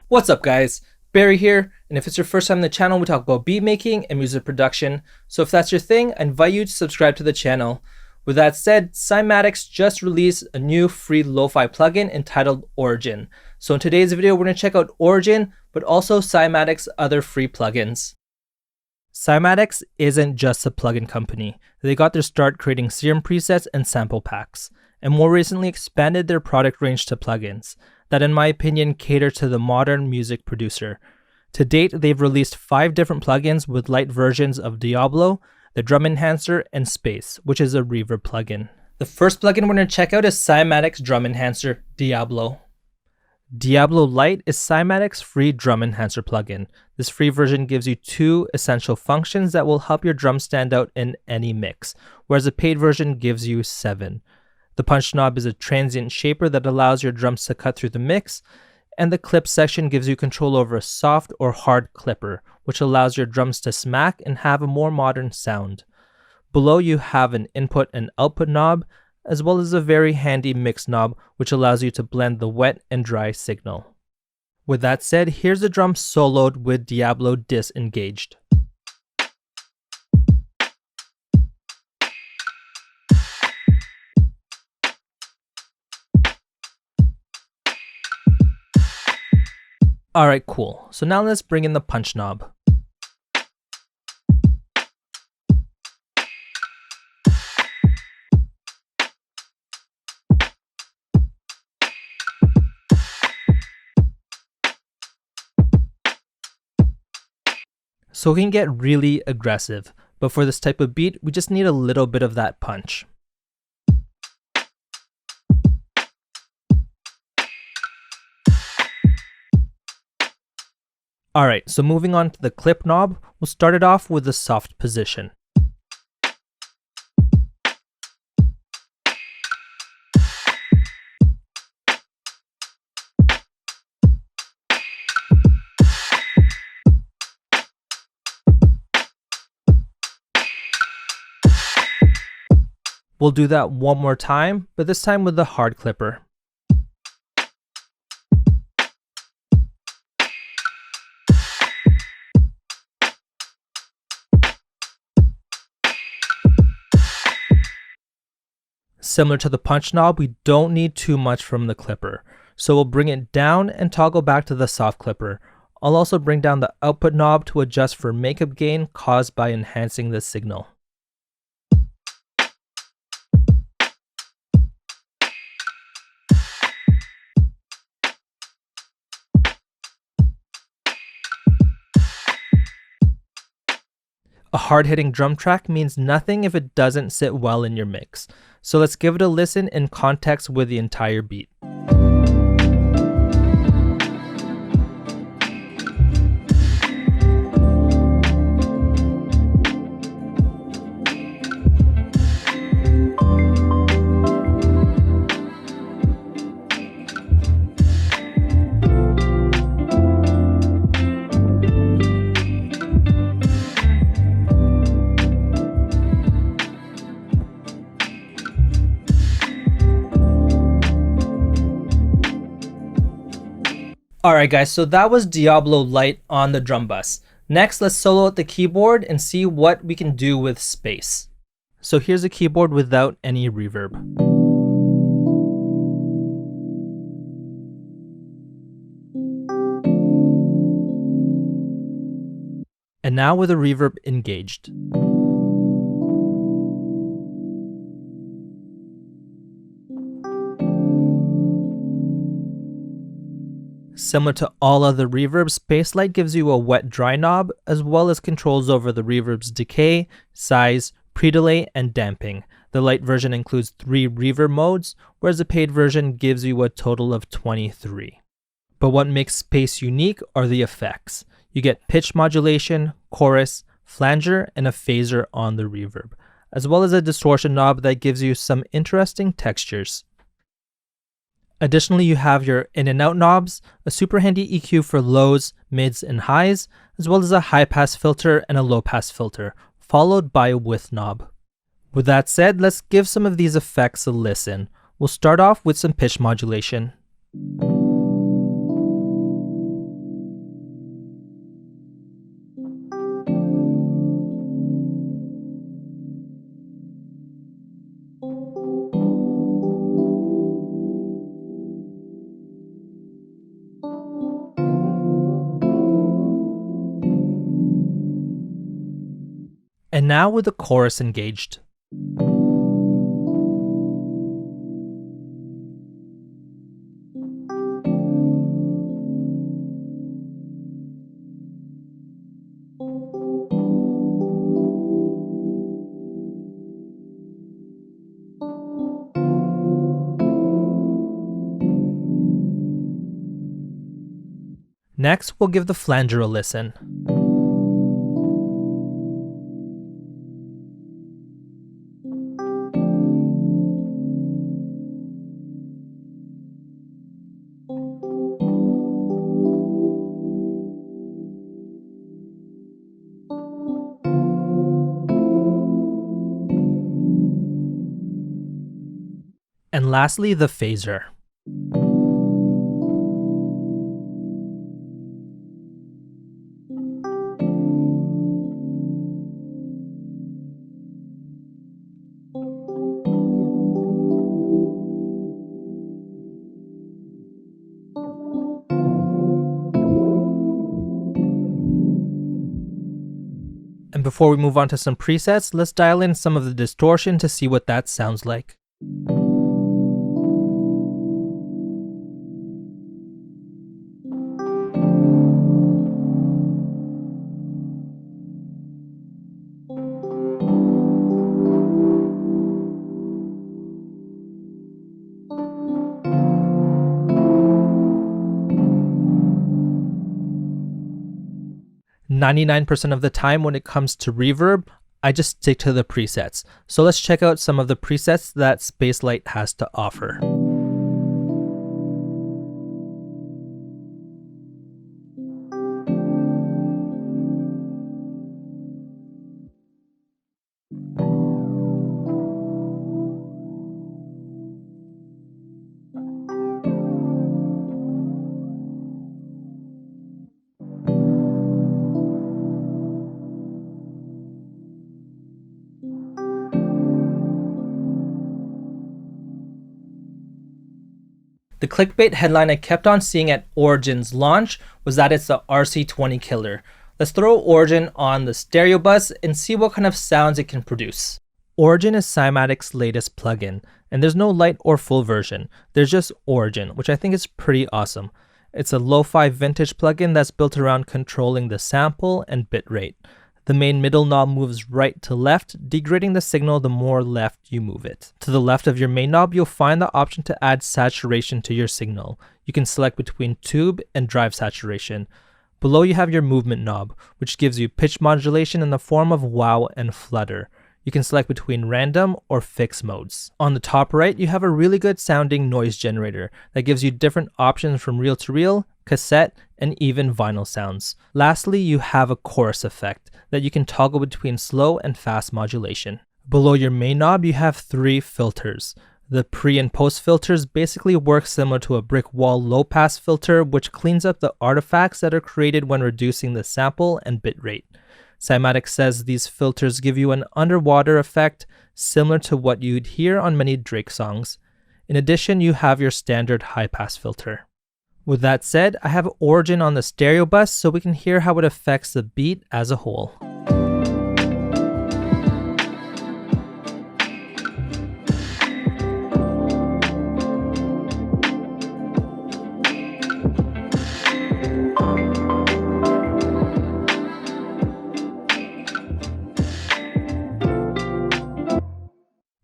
What's up guys, Barry here, and if it's your first time on the channel, we talk about beat making and music production, so if that's your thing, I invite you to subscribe to the channel. With that said, Cymatics just released a new free lo-fi plugin entitled Origin. So in today's video, we're going to check out Origin, but also Cymatics' other free plugins. Cymatics isn't just a plugin company. They got their start creating Serum presets and sample packs, and more recently expanded their product range to plugins that in my opinion cater to the modern music producer. To date, they've released 5 different plugins with light versions of Diablo, the Drum Enhancer, and Space, which is a reverb plugin. The first plugin we're going to check out is Cymatics Drum Enhancer, Diablo. Diablo Lite is Cymatics' free drum enhancer plugin. This free version gives you 2 essential functions that will help your drums stand out in any mix, whereas a paid version gives you 7. The punch knob is a transient shaper that allows your drums to cut through the mix, and the clip section gives you control over a soft or hard clipper, which allows your drums to smack and have a more modern sound. Below you have an input and output knob, as well as a very handy mix knob, which allows you to blend the wet and dry signal. With that said, here's the drum soloed with Diablo disengaged. Alright, cool. So now let's bring in the punch knob. So we can get really aggressive, but for this type of beat, we just need a little bit of that punch. Alright, so moving on to the clip knob, we'll start it off with the soft position. We'll do that one more time, but this time with the hard clipper. Similar to the punch knob, we don't need too much from the clipper, so we'll bring it down and toggle back to the soft clipper. I'll also bring down the output knob to adjust for makeup gain caused by enhancing the signal. A hard-hitting drum track means nothing if it doesn't sit well in your mix. So let's give it a listen in context with the entire beat. Alright guys, so that was Diablo Lite on the drum bus. Next, let's solo out the keyboard and see what we can do with Space. So here's a keyboard without any reverb. And now with a reverb engaged. Similar to all other reverbs, Space Lite gives you a wet-dry knob, as well as controls over the reverb's decay, size, pre-delay, and damping. The Lite version includes 3 reverb modes, whereas the paid version gives you a total of 23. But what makes Space unique are the effects. You get pitch modulation, chorus, flanger, and a phaser on the reverb, as well as a distortion knob that gives you some interesting textures. Additionally, you have your in and out knobs, a super handy EQ for lows, mids, and highs, as well as a high pass filter and a low pass filter, followed by a width knob. With that said, let's give some of these effects a listen. We'll start off with some pitch modulation. And now with the chorus engaged. Next, we'll give the flanger a listen. And lastly, the phaser. And before we move on to some presets, let's dial in some of the distortion to see what that sounds like. "99% of the time when it comes to reverb, I just stick to the presets. So let's check out some of the presets that Space Lite has to offer. The clickbait headline I kept on seeing at Origin's launch was that it's the RC20 killer. Let's throw Origin on the stereo bus and see what kind of sounds it can produce. Origin is Cymatics' latest plugin, and there's no light or full version. There's just Origin, which I think is pretty awesome. It's a lo-fi vintage plugin that's built around controlling the sample and bitrate. The main middle knob moves right to left, degrading the signal the more left you move it. To the left of your main knob, you'll find the option to add saturation to your signal. You can select between tube and drive saturation. Below you have your movement knob, which gives you pitch modulation in the form of wow and flutter. You can select between random or fixed modes. On the top right, you have a really good sounding noise generator that gives you different options from reel-to-reel, cassette, and even vinyl sounds. Lastly, you have a chorus effect that you can toggle between slow and fast modulation. Below your main knob, you have 3 filters. The pre and post filters basically work similar to a brick wall low pass filter, which cleans up the artifacts that are created when reducing the sample and bitrate. Cymatics says these filters give you an underwater effect similar to what you'd hear on many Drake songs. In addition, you have your standard high pass filter. With that said, I have Origin on the stereo bus so we can hear how it affects the beat as a whole.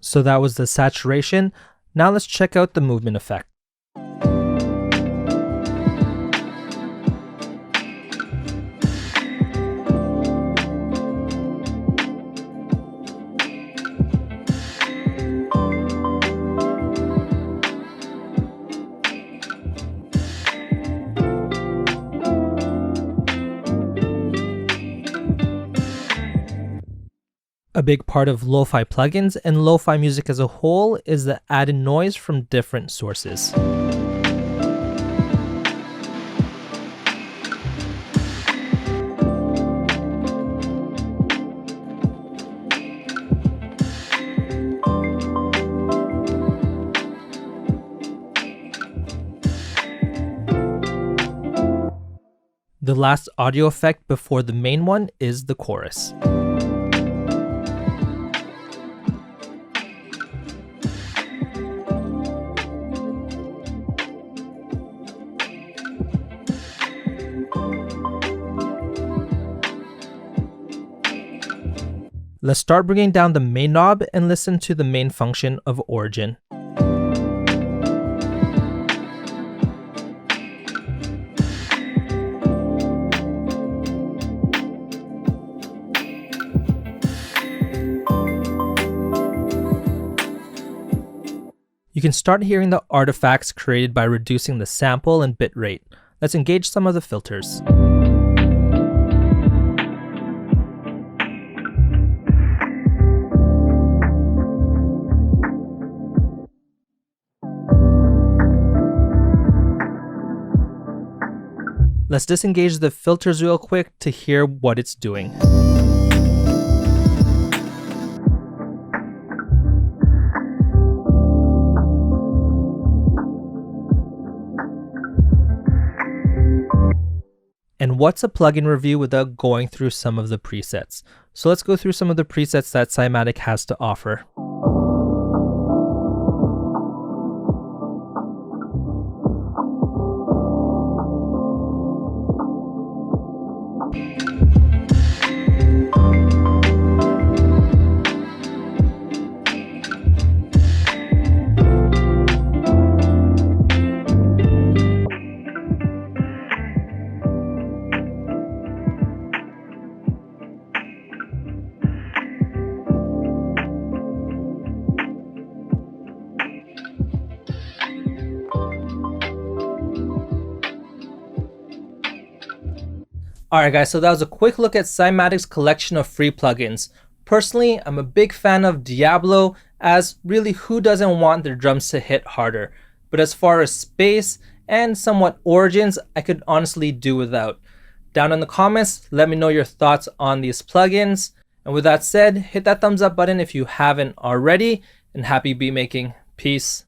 So that was the saturation. Now let's check out the movement effect. A big part of lo-fi plugins and lo-fi music as a whole is the added noise from different sources. The last audio effect before the main one is the chorus. Let's start bringing down the main knob and listen to the main function of Origin. You can start hearing the artifacts created by reducing the sample and bit rate. Let's engage some of the filters. Let's disengage the filters real quick to hear what it's doing. And what's a plugin review without going through some of the presets? So let's go through some of the presets that Cymatic has to offer. Alright guys, so that was a quick look at Cymatic's collection of free plugins. Personally, I'm a big fan of Diablo, as really who doesn't want their drums to hit harder? But as far as Space and somewhat Origins, I could honestly do without. Down in the comments, let me know your thoughts on these plugins. And with that said, hit that thumbs up button if you haven't already, and happy beat making. Peace.